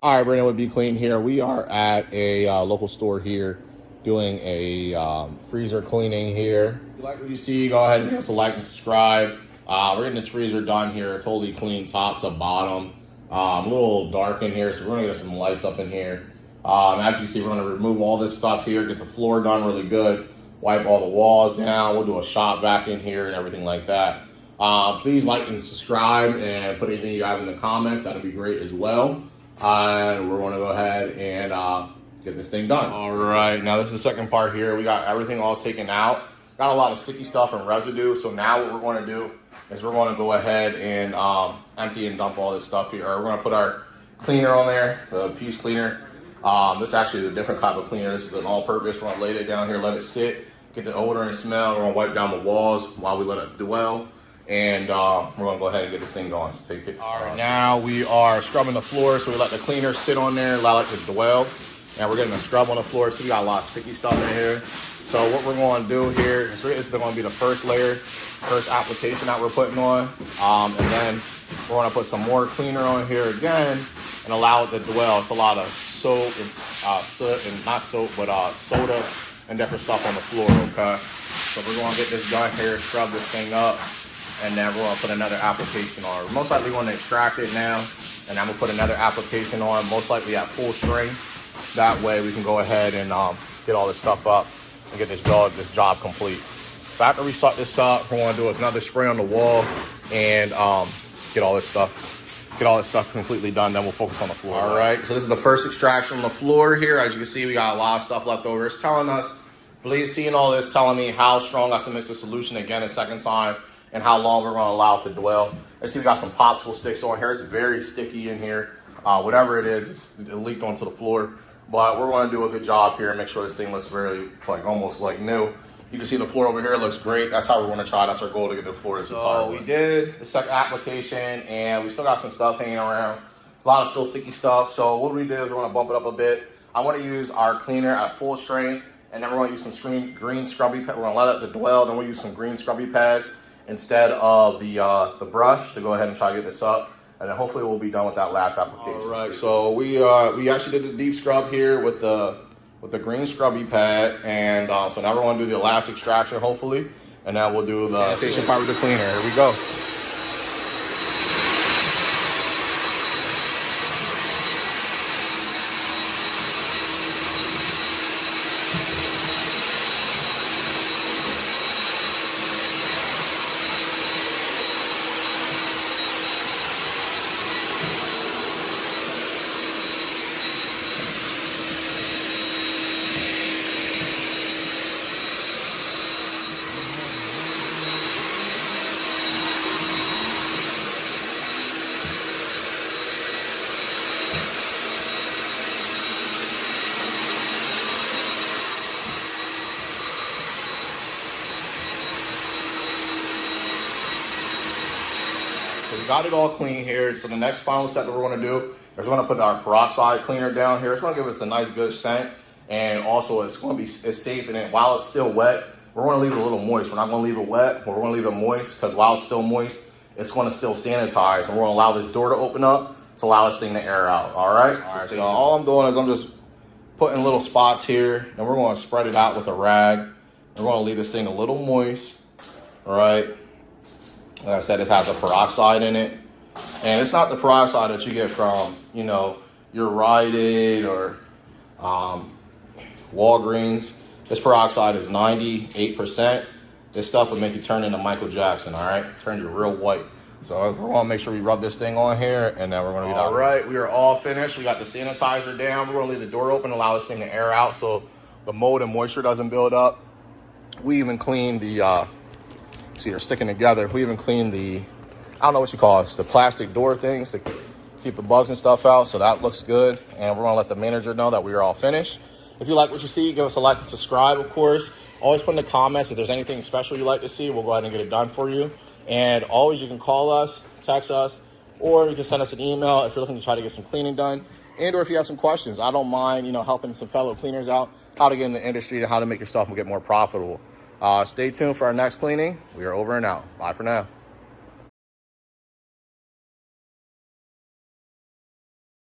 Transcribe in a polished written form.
All right, Brandon would be clean here. We are at a local store here doing a freezer cleaning here. If you like what you see, go ahead and give us a like and subscribe. We're getting this freezer done here, totally clean top to bottom. A little dark in here, so we're gonna get some lights up in here. As you see, we're gonna remove all this stuff here, get the floor done really good, wipe all the walls down. We'll do a shop vac in here and everything like that. Please like and subscribe and put anything you have in the comments. That'd be great as well. We're going to go ahead and get this thing done. All right, now this is the second part here. We got everything all taken out. Got a lot of sticky stuff and residue. So now what we're going to do is we're going to go ahead and empty and dump all this stuff here. We're going to put our cleaner on there, the piece cleaner. This actually is a different type of cleaner. This is an all-purpose. We're going to lay it down here, let it sit, get the odor and smell. We're going to wipe down the walls while we let it dwell. And we're gonna go ahead and get this thing going. So take it. All right, now we are scrubbing the floor. So we let the cleaner sit on there, allow it to dwell. And we're getting a scrub on the floor. So we got a lot of sticky stuff in here. So what we're gonna do here is this is gonna be the first layer, first application that we're putting on. And then we're gonna put some more cleaner on here again and allow it to dwell. It's a lot of soap and soot, and not soap, but soda and different stuff on the floor, okay? So we're gonna get this done here, scrub this thing up. And then we're gonna put another application on. We're most likely gonna extract it now, and I'm gonna put another application on, most likely at full strength. That way we can go ahead and get all this stuff up and get this job complete. So after we set this up, we're gonna do another spray on the wall and get all this stuff completely done. Then we'll focus on the floor. All right, so this is the first extraction on the floor here. As you can see, we got a lot of stuff left over. It's telling us, seeing all this, telling me how strong I have to mix the solution again a second time, and how long we're going to allow it to dwell. Let's see, we got some popsicle sticks on here. It's very sticky in here. Whatever it is, it leaked onto the floor. But we're going to do a good job here and make sure this thing looks very, almost like new. You can see the floor over here looks great. That's how we're going to try. That's our goal, to get the floor as so we did the second application, and we still got some stuff hanging around. It's a lot of still sticky stuff. So what we did is we're going to bump it up a bit. I want to use our cleaner at full strength, and then we're going to use some green scrubby pads. We're going to let it dwell. Then we'll use some green scrubby pads instead of the brush to go ahead and try to get this up, and then hopefully we'll be done with that last application. All right, so we actually did the deep scrub here with the green scrubby pad, and so now we're going to do the last extraction hopefully, and then we'll do the sanitation part with the cleaner. Here we go. So we got it all clean here. So the next final step that we're going to do is we're going to put our peroxide cleaner down here. It's going to give us a nice good scent, and also it's safe. And then while it's still wet, we're going to leave it a little moist. We're not going to leave it wet, but we're going to leave it moist, because while it's still moist, it's going to still sanitize, and we're going to allow this door to open up to allow this thing to air out. All right. So all I'm doing is I'm just putting little spots here, and we're going to spread it out with a rag. We're going to leave this thing a little moist. All right. Like I said, this has a peroxide in it, and it's not the peroxide that you get from, your Rite Aid or Walgreens. This peroxide is 98%. This stuff will make you turn into Michael Jackson, all right? Turn you real white. So we're gonna make sure we rub this thing on here, and then we're gonna get all right. We are all finished. We got the sanitizer down. We're gonna leave the door open, allow this thing to air out so the mold and moisture doesn't build up. We even cleaned the, see, they're sticking together. We even cleaned the, I don't know what you call it, the plastic door things to keep the bugs and stuff out. So that looks good. And we're gonna let the manager know that we are all finished. If you like what you see, give us a like and subscribe, of course. Always put in the comments if there's anything special you'd like to see. We'll go ahead and get it done for you. And always, you can call us, text us, or you can send us an email if you're looking to try to get some cleaning done. And or if you have some questions, I don't mind, helping some fellow cleaners out, how to get in the industry and how to make yourself get more profitable. Stay tuned for our next cleaning. We are over and out. Bye for now.